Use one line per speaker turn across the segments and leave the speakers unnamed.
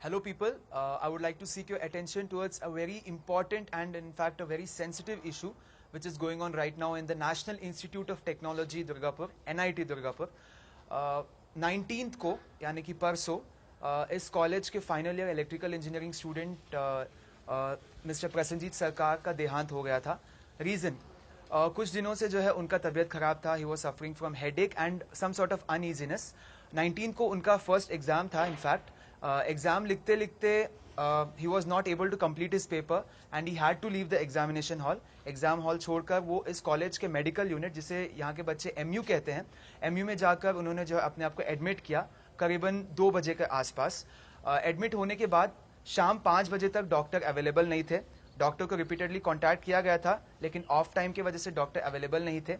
Hello, people. I would like to seek your attention towards a very important and, in fact, a very sensitive issue which is going on right now in the National Institute of Technology, Durgapur, NIT Durgapur. 19th को यानी कि परसों इस college के final year electrical engineering student mister Prasannajit सरकार का देहांत हो गया था. रीज़न कुछ दिनों से जो है उनका तबीयत खराब था. He was suffering from headache and some sort of uneasiness. 19 को उनका फर्स्ट एग्जाम था. इनफैक्ट एग्जाम लिखते लिखते he was not able to complete his paper and he had to leave the examination hall. Exam hall छोड़कर वो इस college के medical unit, जिसे यहाँ के बच्चे एमयू कहते हैं, एमयू में जाकर उन्होंने जो अपने आप को एडमिट किया करीबन 2 बजे के आसपास. एडमिट होने के बाद शाम 5 बजे तक डॉक्टर अवेलेबल नहीं थे. डॉक्टर को रिपीटेडली कॉन्टैक्ट किया गया था, लेकिन ऑफ टाइम की वजह से डॉक्टर अवेलेबल नहीं थे.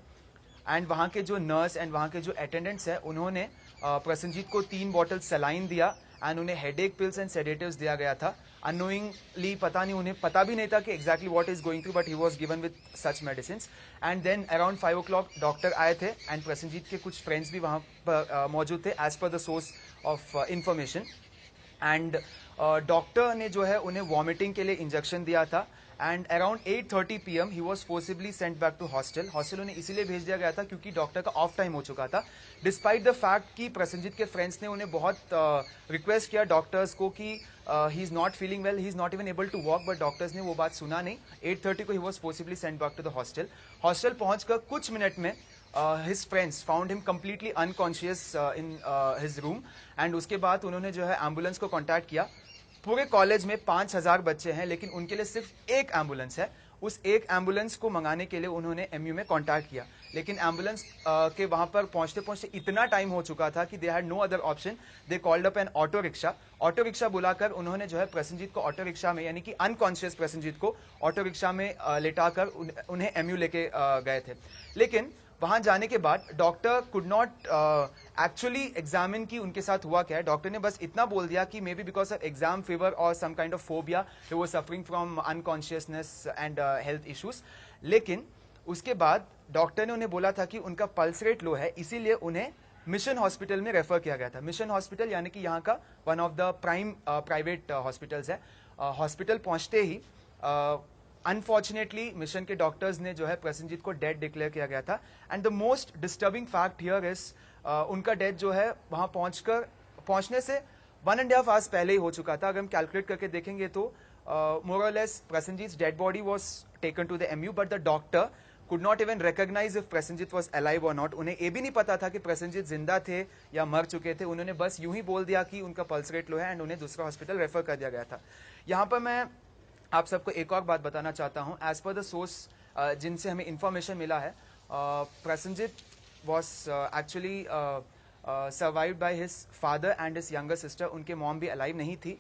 एंड वहाँ के जो नर्स एंड वहाँ के जो अटेंडेंट्स हैं, उन्होंने प्रसन्नजीत को 3 बॉटल सलाइन दिया एंड उन्हें हेडेक पिल्स एंड सेडेटिव्स दिया गया था. अनोइंगली, पता नहीं, उन्हें पता भी नहीं था कि exactly what is going through, but he was given with such medicine. And then around 5 o'clock doctor आए थे एंड प्रसन्नजीत के कुछ फ्रेंड्स भी वहाँ पर मौजूद थे एज पर the source of information. And doctor ने जो है उन्हें वॉमिटिंग के लिए इंजेक्शन दिया था. And around 8:30 PM he was forcibly sent back to hostel. Hostel उन्हें इसीलिए भेज दिया गया था क्योंकि डॉक्टर का ऑफ टाइम हो चुका था. डिस्पाइट द फैक्ट कि प्रसन्नजीत के फ्रेंड्स ने उन्हें बहुत रिक्वेस्ट किया डॉक्टर्स को कि he is not feeling well, he is not even able to walk, but doctors ने वो बात सुना नहीं. 8:30 को he was forcibly sent back to the hostel. Hostel पहुंचकर कुछ मिनट में his friends found him completely unconscious in his room. And उसके बाद उन्होंने जो है एम्बुलेंस को कॉन्टैक्ट किया. पूरे कॉलेज में 5,000 बच्चे हैं, लेकिन उनके लिए सिर्फ एक एम्बुलेंस है. उस एक एम्बुलेंस को मंगाने के लिए उन्होंने एमयू में कॉन्टैक्ट किया, लेकिन एम्बुलेंस के वहां पर पहुंचते पहुंचते इतना टाइम हो चुका था कि they had no other option. They called up an auto rickshaw. Auto rickshaw बुलाकर उन्होंने जो है प्रसन्नजीत को ऑटो रिक्शा में, यानी कि अनकॉन्शियस प्रसन्नजीत को ऑटो रिक्शा में लेटाकर उन्हें एमयू लेके गए थे. लेकिन वहां जाने के बाद doctor could not actually examine की उनके साथ हुआ क्या है. डॉक्टर ने बस इतना बोल दिया कि may be because of exam fever और सम काइंड ऑफ फोबिया वो suffering from unconsciousness and health issues. लेकिन उसके बाद डॉक्टर ने उन्हें बोला था कि उनका पल्स रेट लो है, इसीलिए उन्हें मिशन हॉस्पिटल में रेफर किया गया था. मिशन हॉस्पिटल यानी कि यहाँ का one of the prime private hospitals है. हॉस्पिटल पहुंचते ही अनफॉर्चुनेटली मिशन के डॉक्टर्स ने जो है प्रसन्नजीत को डेड डिक्लेयर किया गया था. And the most disturbing fact here is उनका डेथ जो है वहां पहुंचने से 1.5 आवर्स पहले ही हो चुका था. अगर हम कैलकुलेट करके देखेंगे तो more or less Prasanjit dead body was taken to the MU, but the doctor could not even recognize if Prasanjit was alive or not. उन्हें ये भी नहीं पता था कि प्रसन्नजीत जिंदा थे या मर चुके थे. उन्होंने बस यूं ही बोल दिया कि उनका पल्स रेट लो है एंड उन्हें दूसरा हॉस्पिटल रेफर कर दिया गया था. यहां पर मैं आप सबको एक और बात बताना चाहता हूं. एज पर द सोर्स जिनसे हमें इंफॉर्मेशन मिला है, Prasannajit was actually survived by his father and his younger sister. उनके मॉम भी अलाइव नहीं थी.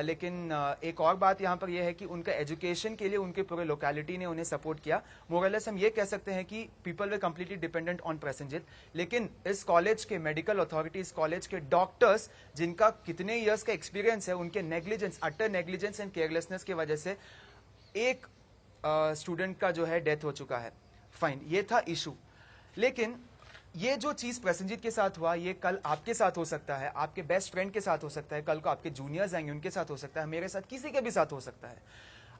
लेकिन एक और बात यहाँ पर यह है कि उनका एजुकेशन के लिए उनके पूरे लोकेलिटी ने उन्हें सपोर्ट किया. मोरलेस हम ये कह सकते हैं कि people way completely dependent on Prasannajit. लेकिन इस कॉलेज के मेडिकल अथॉरिटी, इस कॉलेज के डॉक्टर्स, जिनका कितने ईयर्स का एक्सपीरियंस है, उनके negligence, utter negligence and carelessness की वजह से एक स्टूडेंट का जो है डेथ हो चुका है. फाइन, ये था इशू. लेकिन ये जो चीज प्रसन्नजीत के साथ हुआ, ये कल आपके साथ हो सकता है, आपके बेस्ट फ्रेंड के साथ हो सकता है, कल को आपके जूनियर्स आएंगे उनके साथ हो सकता है, मेरे साथ, किसी के भी साथ हो सकता है.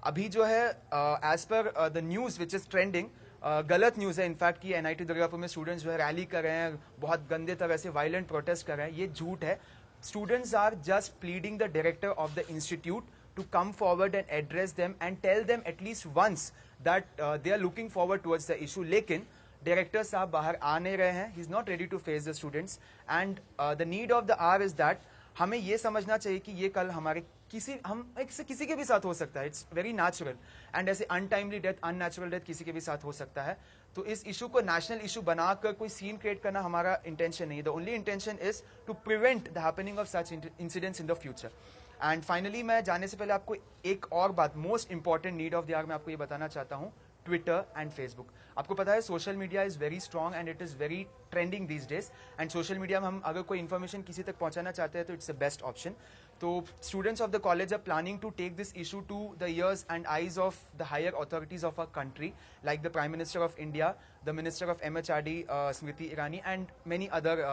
अभी जो है एज पर the news which is trending, गलत न्यूज है इनफैक्ट कि एनआईटी दुर्गापुर में स्टूडेंट्स जो है रैली कर रहे हैं, बहुत गंदे तरह से वायलेंट प्रोटेस्ट कर रहे हैं. ये झूठ है. Students are just pleading the director of the institute to come forward and address them and tell them at least once that they are looking forward towards the issue. लेकिन director साहब बाहर आ नहीं रहे हैं. He is not ready to face the students and the need of the hour is that हमें ये समझना चाहिए कि ये कल हमारे किसी के भी साथ हो सकता है. It's very natural. एंड ऐसे अनटाइमली डेथ, अननेचुरल डेथ किसी के भी साथ हो सकता है. तो इस इशू को नेशनल इशू बनाकर कोई सीन क्रिएट करना हमारा इंटेंशन नहीं. The only intention is to prevent the happening of such incidents in the future. And finally मैं जाने से पहले आपको एक और बात, most important need of the hour, मैं आपको ये बताना चाहता हूं. Twitter and Facebook. आपको पता है social media is very strong and it is very trending these days. And social media में हम अगर कोई इन्फॉर्मेशन किसी तक पहुंचाना चाहते हैं तो इट्स द बेस्ट ऑप्शन. तो students of the college are planning to take this issue to the ears and eyes of the higher authorities of our country, like the prime minister of India, the minister of MHRD Smriti Irani, and many other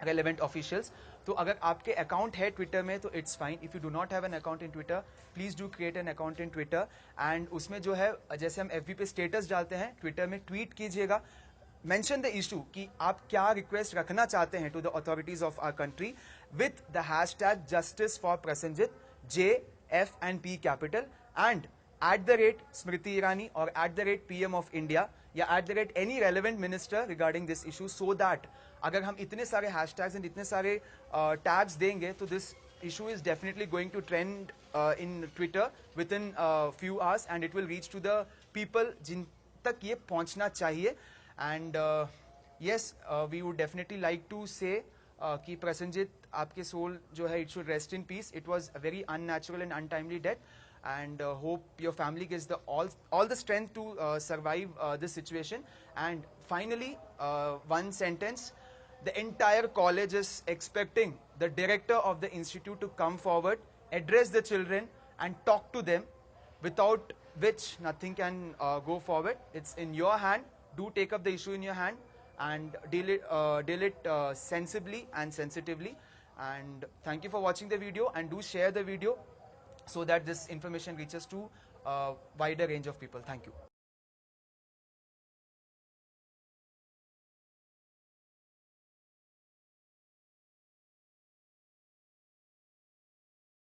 relevant officials तो अगर आपके account है Twitter में तो it's fine. If you do not have an account in Twitter, please do create an account in Twitter. And उसमें जो है, जैसे हम एफबी पे स्टेटस डालते हैं, ट्विटर में ट्वीट कीजिएगा, mention the issue कि आप क्या रिक्वेस्ट रखना चाहते हैं to the authorities of our country with the hashtag justice for Prasenjit, J, F and P capital, and @Smriti Irani or @PM of India या any relevant minister regarding this issue, so that अगर हम इतने सारे hashtags and इतने सारे tags देंगे तो this issue is definitely going to trend in Twitter within a few hours, and it will reach to the people जिन तक ये पहुंचना चाहिए. And yes, we would definitely like to say कि प्रसन्नजीत, आपके सोल जो है, it should rest in peace. It was a very unnatural and untimely death, and hope your family gets all the strength to survive this situation. And finally, one sentence: the entire college is expecting the director of the institute to come forward, address the children, and talk to them, without which nothing can go forward. It's in your hand. Do take up the issue in your hand and deal it sensibly and sensitively. And thank you for watching the video, and do share the video so that this information reaches to a wider range of people. Thank you.